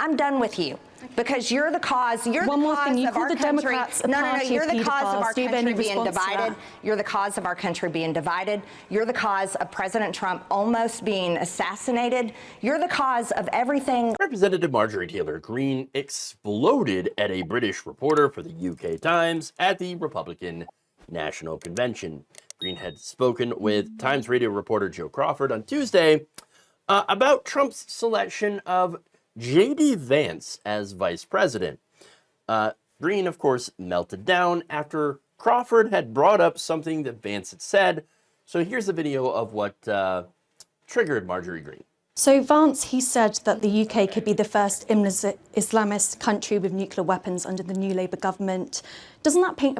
I'm done with you because you're the cause. You're One the more cause thing. You of call our the country. Democrats a No, party you're of the cause of our pedophiles. Do you have country any being response to divided. that? You're the cause of our country being divided. You're the cause of President Trump almost being assassinated. You're the cause of everything. Representative Marjorie Taylor Greene exploded at a British reporter for the UK Times at the Republican National Convention. Greene had spoken with Times radio reporter Joe Crawford on Tuesday about Trump's selection of J.D. Vance as vice president. Greene, of course, melted down after Crawford had brought up something that Vance had said. So here's a video of what triggered Marjorie Greene. So Vance, he said that the UK could be the first Islamist country with nuclear weapons under the new Labour government. Doesn't that paint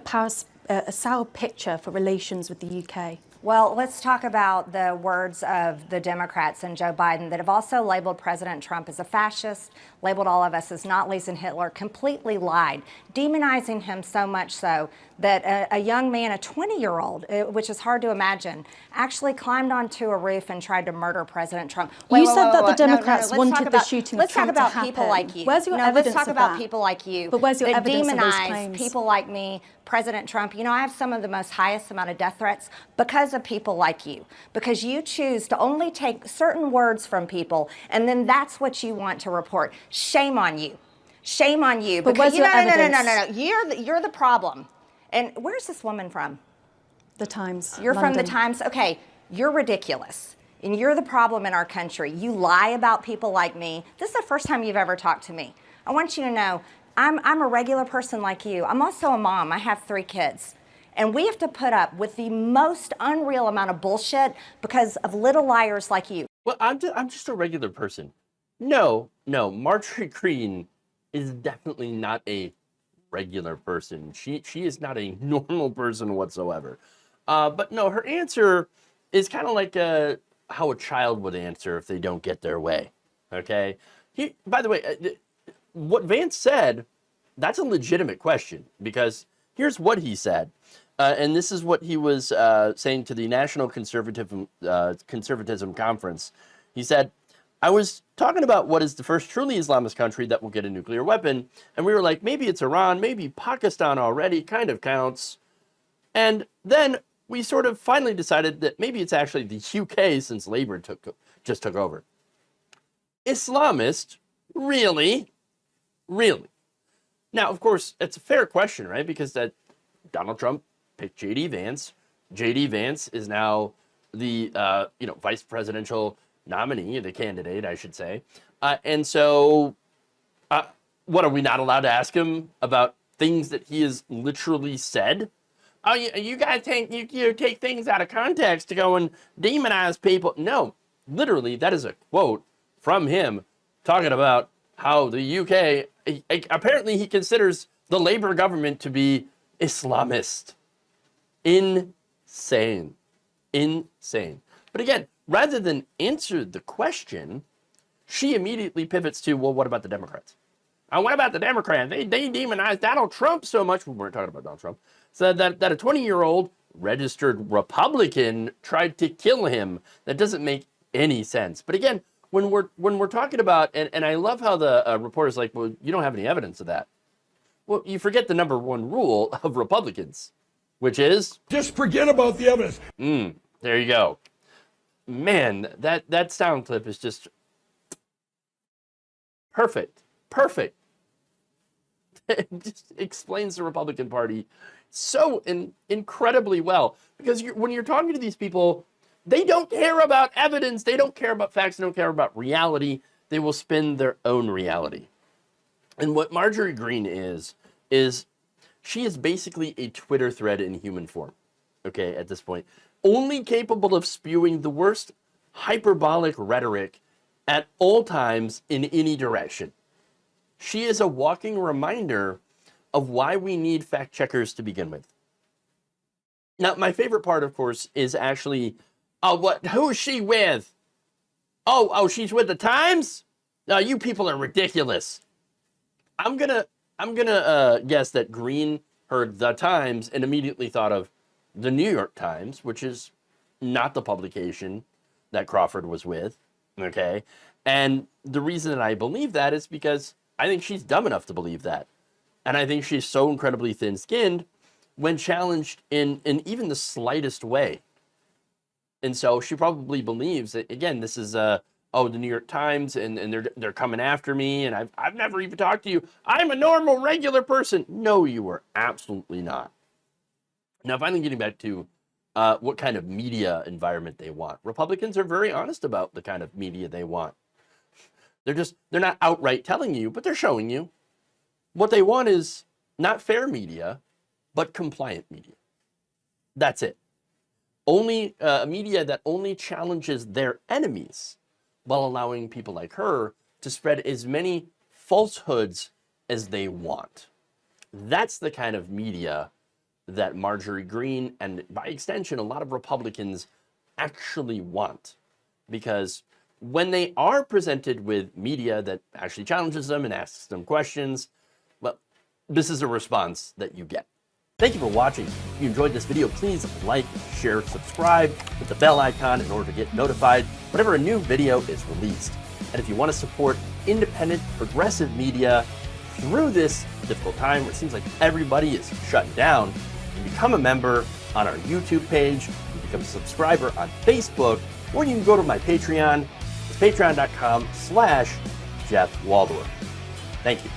a sour picture for relations with the UK? Well, let's talk about the words of the Democrats and Joe Biden that have also labeled President Trump as a fascist, labeled all of us as Nazis and Hitler, completely lied, demonizing him so much so that a young man, a 20-year-old, which is hard to imagine, actually climbed onto a roof and tried to murder President Trump. You said that the Democrats wanted the shooting of Trump to happen. Let's talk about people like you. Where's your evidence let's talk of about that? people like you. But where's your that evidence of those demonize claims? People like me, President Trump. You know, I have some of the most highest amount of death threats because of people like you, because you choose to only take certain words from people, and then that's what you want to report. Shame on you. Shame on you. But where's your evidence? No. You're the problem. And where's this woman from? The Times. You're London. from the Times? Okay, you're ridiculous. And you're the problem in our country. You lie about people like me. This is the first time you've ever talked to me. I want you to know, I'm a regular person like you. I'm also a mom. I have 3 kids. And we have to put up with the most unreal amount of bullshit because of little liars like you. Well, I'm just a regular person. No, Marjorie Greene is definitely not a regular person. She is not a normal person whatsoever. But no, her answer is kind of like how a child would answer if they don't get their way. Okay? By the way, what Vance said, that's a legitimate question, because here's what he said. And this is what he was saying to the National Conservatism Conference. He said, I was talking about what is the first truly Islamist country that will get a nuclear weapon. And we were like, maybe it's Iran, maybe Pakistan already, kind of counts. And then we sort of finally decided that maybe it's actually the UK, since Labour just took over. Islamist? Really? Really? Now, of course, it's a fair question, right? Because that Donald Trump picked J.D. Vance. J.D. Vance is now the vice presidential nominee, the candidate, I should say. And so, what, are we not allowed to ask him about things that he has literally said? Oh, you guys you take things out of context to go and demonize people. No, literally, that is a quote from him talking about how the UK, apparently he considers the Labour government to be Islamist. Insane. Insane. But again, rather than answer the question, she immediately pivots to, well, what about the Democrats? What about the Democrats? They demonized Donald Trump so much. We weren't talking about Donald Trump. So that a 20-year-old registered Republican tried to kill him. That doesn't make any sense. But again, when we're talking about, and I love how the reporter's like, well, you don't have any evidence of that. Well, you forget the number one rule of Republicans, which is? Just forget about the evidence. There you go. Man, that sound clip is just perfect. Perfect. It just explains the Republican Party so incredibly well. Because when you're talking to these people, they don't care about evidence. They don't care about facts. They don't care about reality. They will spin their own reality. And what Marjorie Greene is she is basically a Twitter thread in human form. Okay, at this point. Only capable of spewing the worst hyperbolic rhetoric at all times in any direction. She is a walking reminder of why we need fact checkers to begin with. Now, my favorite part, of course, is actually, who is she with? Oh, she's with the Times? No, you people are ridiculous. I'm gonna guess that Greene heard the Times and immediately thought of the New York Times, which is not the publication that Crawford was with, okay? And the reason that I believe that is because I think she's dumb enough to believe that. And I think she's so incredibly thin-skinned when challenged in even the slightest way. And so she probably believes that, again, this is the New York Times, and they're coming after me, and I've never even talked to you. I'm a normal, regular person. No, you are absolutely not. Now, finally getting back to what kind of media environment they want. Republicans are very honest about the kind of media they want. They're not outright telling you, but they're showing you. What they want is not fair media, but compliant media. That's it. Only a media that only challenges their enemies while allowing people like her to spread as many falsehoods as they want. That's the kind of media that Marjorie Greene, and by extension, a lot of Republicans actually want. Because when they are presented with media that actually challenges them and asks them questions, well, this is a response that you get. Thank you for watching. If you enjoyed this video, please like, share, subscribe, hit the bell icon in order to get notified whenever a new video is released. And if you want to support independent, progressive media through this difficult time where it seems like everybody is shutting down, you can become a member on our YouTube page, you can become a subscriber on Facebook, or you can go to my Patreon. It's patreon.com/Jeff Waldorf. Thank you.